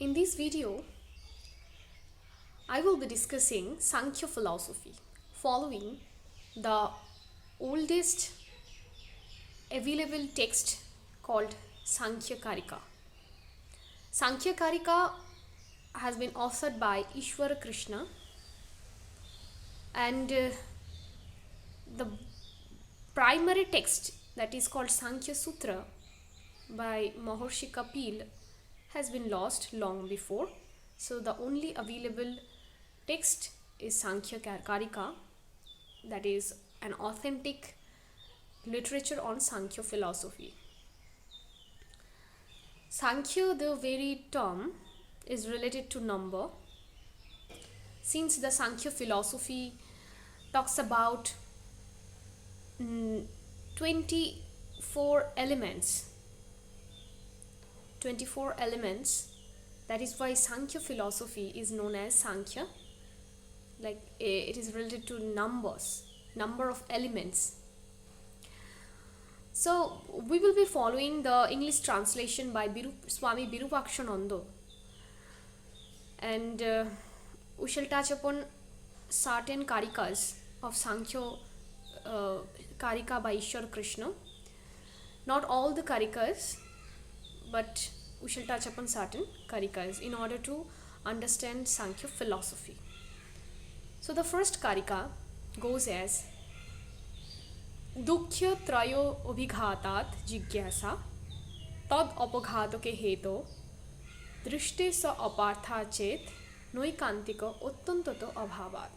In this video, I will be discussing Sankhya philosophy following the oldest available text called Sankhya Karika. Sankhya Karika has been authored by ISHVAARAKRISHNA, and the primary text, that is called Sankhya Sutra by Maharishi Kapil, has been lost long before. So the only available text is Sankhya Karika, that is an authentic literature on Sankhya philosophy. Sankhya, the very term, is related to number. Since the Sankhya philosophy talks about 24 elements, that is why Sankhya philosophy is known as Sankhya. Like it is related to number of elements. So we will be following the English translation by Swami Virupakshananda, and we shall touch upon certain karikas of Sankhya Karika by ISHVAARAKRISHNA. Not all the karikas, but we shall touch upon certain karikas in order to understand Sankhya philosophy. So the first karika goes as Dukkhya trayo abhighatat jigyasa tad apaghato ke heto drishte sa apartha chet noikantika ottantato abhavat.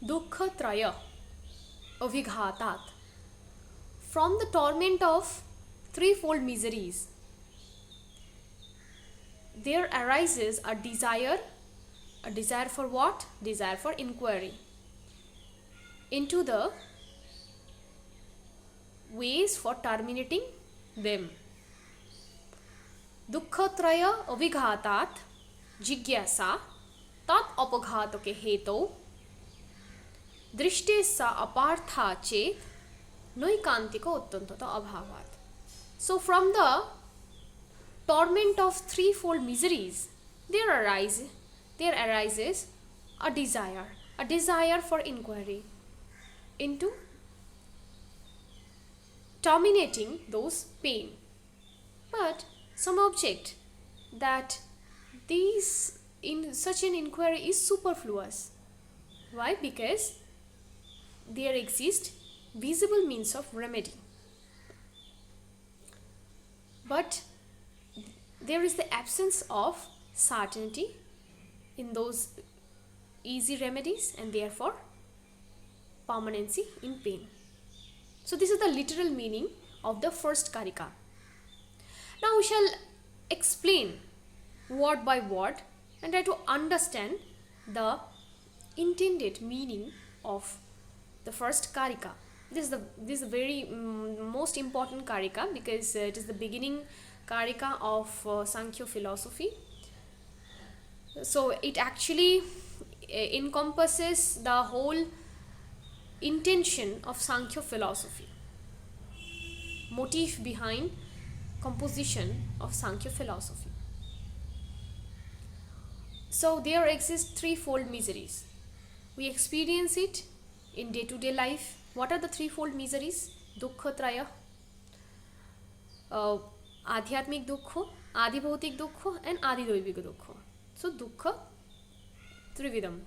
Dukkha traya abhighatat, from the torment of threefold miseries, there arises a desire. A desire for what? Desire for inquiry into the ways for terminating them. Dukkha traya avighatat jigyasa tat apaghato ke heto drishte sa apartha chet noikantika uttantata abhavat. So from the torment of threefold miseries, there arises a desire for inquiry into terminating those pain. But some object that such an inquiry is superfluous. Why? Because there exist visible means of remedy, but there is the absence of certainty in those easy remedies, and therefore permanency in pain. So this is the literal meaning of the first karika. Now we shall explain word by word and try to understand the intended meaning of the first karika. This is the very most important karika, because it is the beginning karika of Sankhya philosophy. So it actually encompasses the whole intention of Sankhya philosophy, motive behind composition of Sankhya philosophy. So there exist threefold miseries. We experience it in day-to-day life. What are the threefold miseries? Dukkha traya, adhyatmik dukkha, adhibhautik dukkha, and adidoivika dukkha. So dukkha trividam.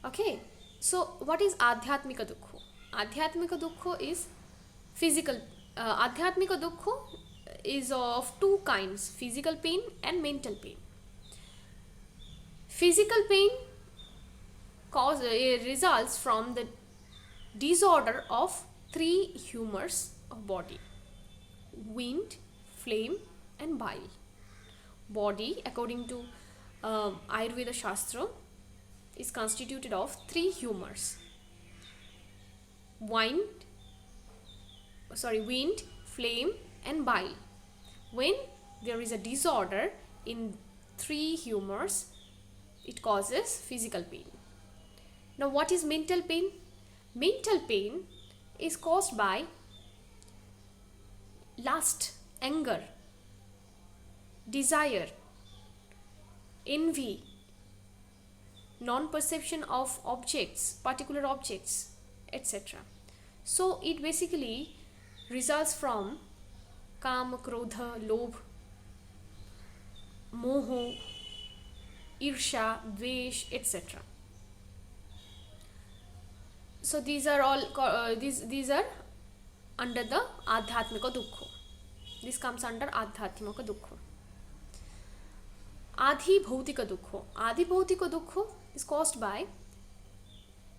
Okay, so what is adhyatmika dukkha? Adhyatmika dukkha is physical. Adhyatmika dukkha is of two kinds: physical pain and mental pain. Physical pain results from the disorder of three humors of body: wind, flame, and bile. Body, according to Ayurveda Shastra, is constituted of three humors: wind, flame, and bile. When there is a disorder in three humors, it causes physical pain. Now what is mental pain? Mental pain is caused by lust, anger, desire, envy, non-perception of objects, particular objects, etc. So it basically results from Kama, Krodha, Lobh, Moho, Irsha, Dvesh, etc. So these are all these are under the Adhyatmika Dukkha. This comes under Adhyatmika Dukkha. Adhi Bhautika Dukkha. Adhi Bhautika Dukkha is caused by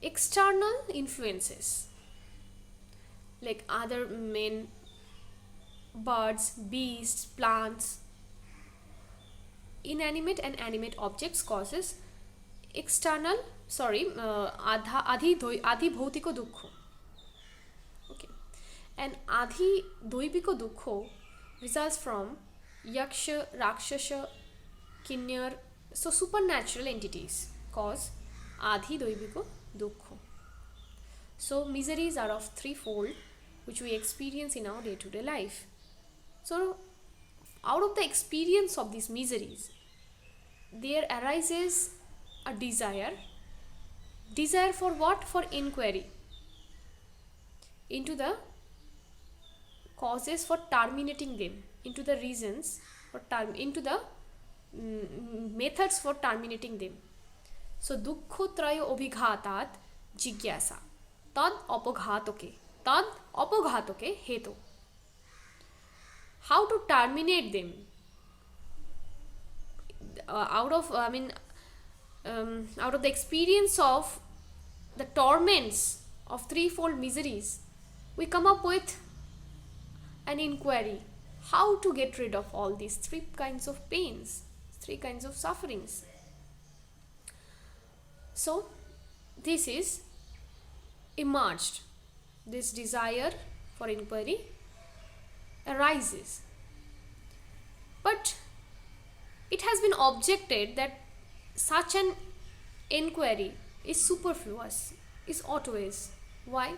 external influences like other men, birds, beasts, plants, inanimate and animate objects causes external Adi Bhautika Dukkha. Okay. And Adi Doibika Dukkha results from Yaksha, Rakshasa, Kinyar. So supernatural entities cause Adi Doibika Dukkha. So miseries are of threefold which we experience in our day-to-day life. So out of the experience of these miseries, there arises a desire. Desire for what? For inquiry into the causes for terminating them, into the reasons for into the methods for terminating them. So dukkhotrayo abhighatat jigyasa tad apaghatoke hetu. How to terminate them? Out of the experience of the torments of threefold miseries, we come up with an inquiry how to get rid of all these three kinds of pains, three kinds of sufferings. So this is emerged. This desire for inquiry arises. But it has been objected that such an inquiry is superfluous, is autuous. Why?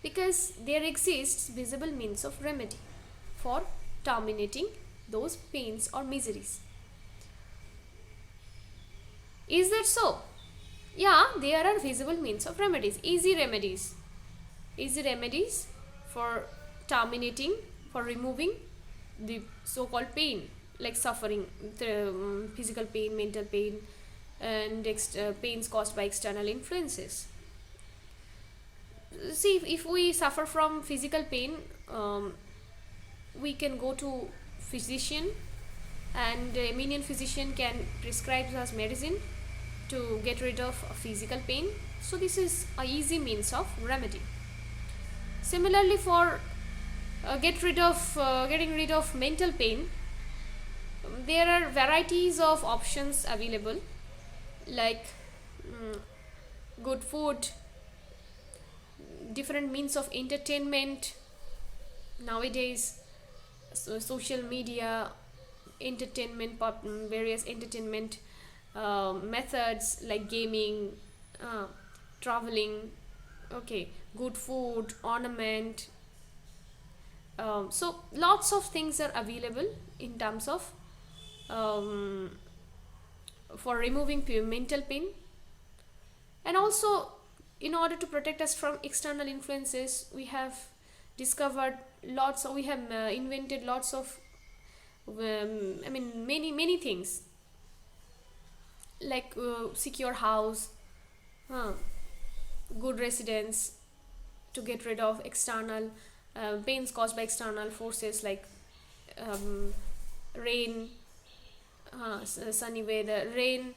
Because there exists visible means of remedy for terminating those pains or miseries. Is that so? Yeah, there are visible means of remedies, easy remedies for terminating, for removing the so-called pain, like suffering, physical pain, mental pain, and pains caused by external influences. See, if we suffer from physical pain, we can go to physician, and a Armenian physician can prescribe us medicine to get rid of physical pain. So this is a easy means of remedy. Similarly, for getting rid of mental pain, there are varieties of options available, like good food, different means of entertainment nowadays, social media, entertainment, various entertainment methods like gaming, traveling, okay, good food, ornament. So lots of things are available in terms of for removing mental pain. And also, in order to protect us from external influences, we have discovered we have invented lots of many things, like secure house, good residence, to get rid of external pains caused by external forces like rain, sunny weather, rain,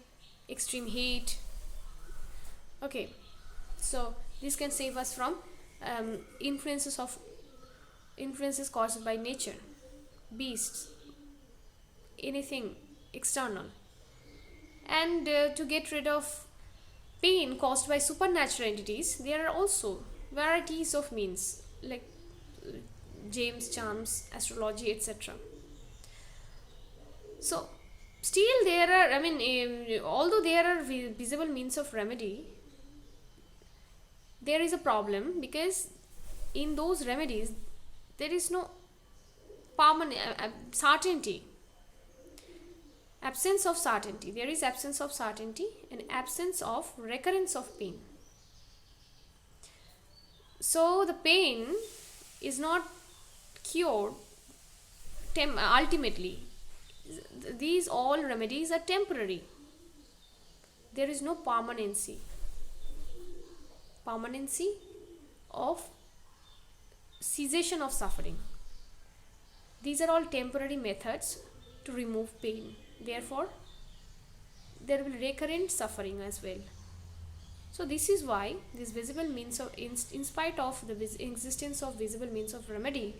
extreme heat. Okay, so this can save us from influences caused by nature, beasts, anything external. And to get rid of pain caused by supernatural entities, there are also varieties of means like gems, charms, astrology, etc. So still there are, although there are visible means of remedy, there is a problem, because in those remedies there is no permanent certainty. Absence of certainty. There is absence of certainty and absence of recurrence of pain. So the pain is not cured ultimately. These all remedies are temporary. There is no permanency of cessation of suffering. These are all temporary methods to remove pain. Therefore, there will be recurrent suffering as well. So this is why this visible means of, in spite of the existence of visible means of remedy,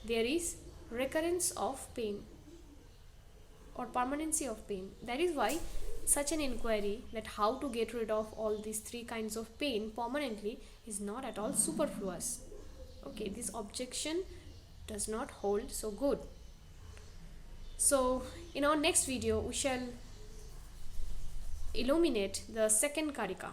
there is recurrence of pain or permanency of pain. That is why such an inquiry, that how to get rid of all these three kinds of pain permanently, is not at all superfluous. Okay, this objection does not hold so good. So in our next video we shall illuminate the second karika.